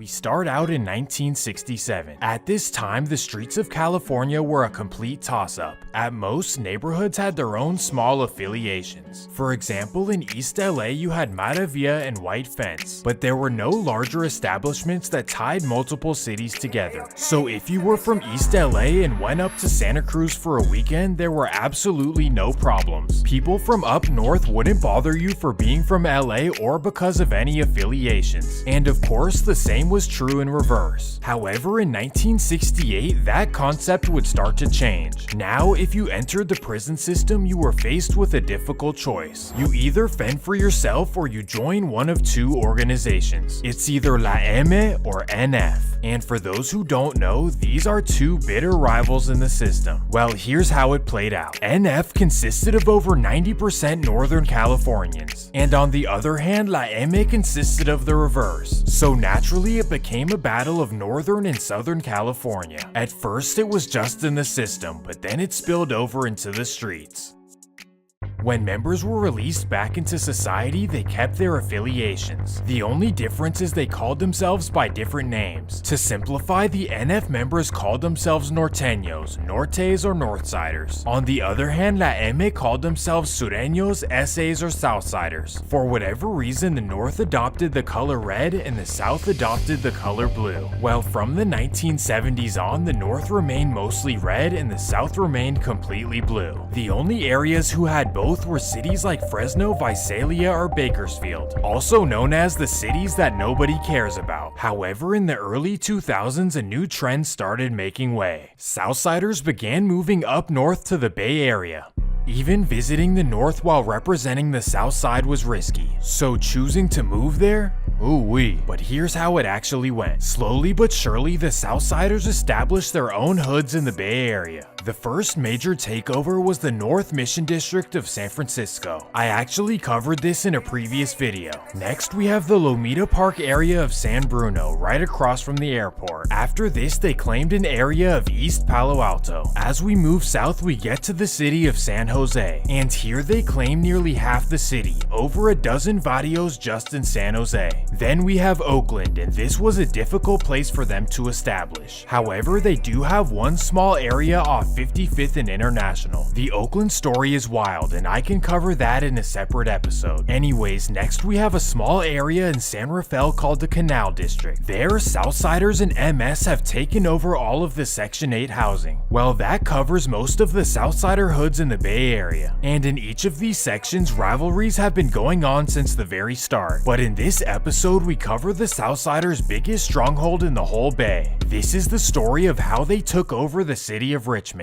We start out in 1967. At this time, the streets of California were a complete toss-up. At most, neighborhoods had their own small affiliations. For example, in East LA you had Maravilla and White Fence, but there were no larger establishments that tied multiple cities together. So if you were from East LA and went up to Santa Cruz for a weekend, there were absolutely no problems. People from up north wouldn't bother you for being from LA or because of any affiliations. And of course, the same was true in reverse. However, in 1968, that concept would start to change. Now, if you entered the prison system, you were faced with a difficult choice. You either fend for yourself or you join one of two organizations. It's either La M or NF. And for those who don't know, these are two bitter rivals in the system. Well, here's how it played out. NF consisted of over 90% Northern Californians, and on the other hand, La M consisted of the reverse. So naturally, it became a battle of Northern and Southern California. At first, it was just in the system, but then it spilled over into the streets. When members were released back into society, they kept their affiliations. The only difference is they called themselves by different names. To simplify, the NF members called themselves Norteños, Nortes, or Northsiders. On the other hand, La M called themselves Sureños, SAs, or Southsiders. For whatever reason, the North adopted the color red and the South adopted the color blue. Well, from the 1970s on, the North remained mostly red and the South remained completely blue. The only areas who had both were cities like Fresno, Visalia, or Bakersfield, also known as the cities that nobody cares about. However, in the early 2000s, a new trend started making way. Southsiders began moving up north to the Bay Area. Even visiting the North while representing the South Side was risky, so choosing to move there? Ooh-wee. But here's how it actually went. Slowly but surely, the Southsiders established their own hoods in the Bay Area. The first major takeover was the North Mission District of San Francisco. I actually covered this in a previous video. Next, we have the Lomita Park area of San Bruno, right across from the airport. After this, they claimed an area of East Palo Alto. As we move south, we get to the city of San Jose, and here they claim nearly half the city, over a dozen barrios just in San Jose. Then we have Oakland, and this was a difficult place for them to establish. However, they do have one small area off 55th and International. The Oakland story is wild, and I can cover that in a separate episode. Anyways, next we have a small area in San Rafael called the Canal District. There, Southsiders and MS have taken over all of the Section 8 housing. Well, that covers most of the Southsider hoods in the Bay Area. And in each of these sections, rivalries have been going on since the very start. But in this episode, we cover the Southsiders' biggest stronghold in the whole Bay. This is the story of how they took over the city of Richmond.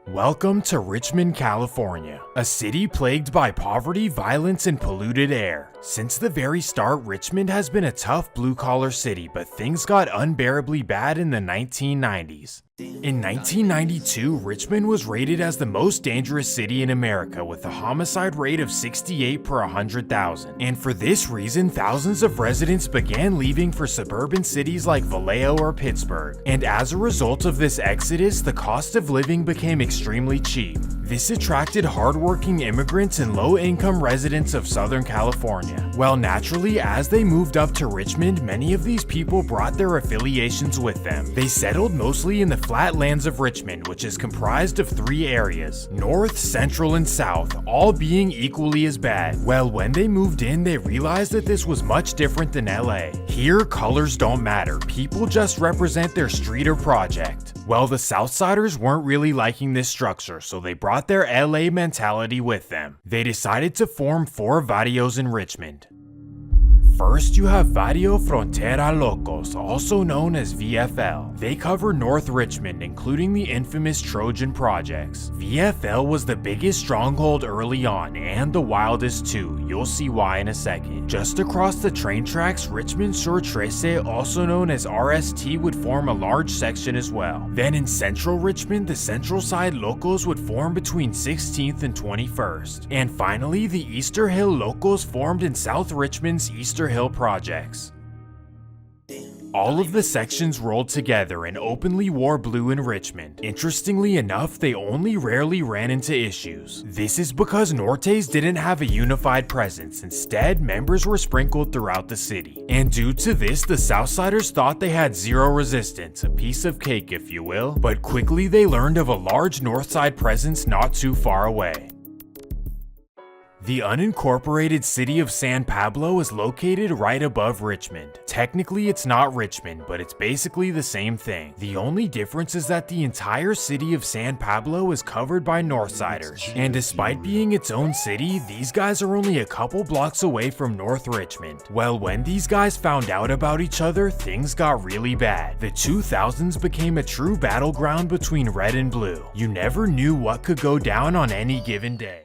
Welcome to Richmond, California, a city plagued by poverty, violence, and polluted air. Since the very start, Richmond has been a tough blue-collar city, but things got unbearably bad in the 1990s. In 1992, Richmond was rated as the most dangerous city in America with a homicide rate of 68 per 100,000. And for this reason, thousands of residents began leaving for suburban cities like Vallejo or Pittsburgh. And as a result of this exodus, the cost of living became extremely cheap. This attracted hardworking immigrants and low-income residents of Southern California. Well, naturally, as they moved up to Richmond, many of these people brought their affiliations with them. They settled mostly in the flatlands of Richmond, which is comprised of three areas: North, Central, and South, all being equally as bad. Well, when they moved in, they realized that this was much different than LA. Here, colors don't matter, people just represent their street or project. Well, the Southsiders weren't really liking this structure, so they brought their LA mentality with them. They decided to form 4 barrios in Richmond. First, you have Barrio Frontera Locos, also known as VFL. They cover North Richmond, including the infamous Trojan projects. VFL was the biggest stronghold early on, and the wildest too. You'll see why in a second. Just across the train tracks, Richmond Sur 13, also known as RST, would form a large section as well. Then in Central Richmond, the Central Side Locos would form between 16th and 21st. And finally, the Easter Hill Locos formed in South Richmond's Easter Hill projects. All of the sections rolled together and openly wore blue in Richmond. Interestingly enough, they only rarely ran into issues. This is because Nortes didn't have a unified presence. Instead, members were sprinkled throughout the city. And due to this, the Southsiders thought they had zero resistance, a piece of cake if you will, but quickly they learned of a large Northside presence not too far away. The unincorporated city of San Pablo is located right above Richmond. Technically, it's not Richmond, but it's basically the same thing. The only difference is that the entire city of San Pablo is covered by Northsiders. And despite being its own city, these guys are only a couple blocks away from North Richmond. Well, when these guys found out about each other, things got really bad. The 2000s became a true battleground between red and blue. You never knew what could go down on any given day.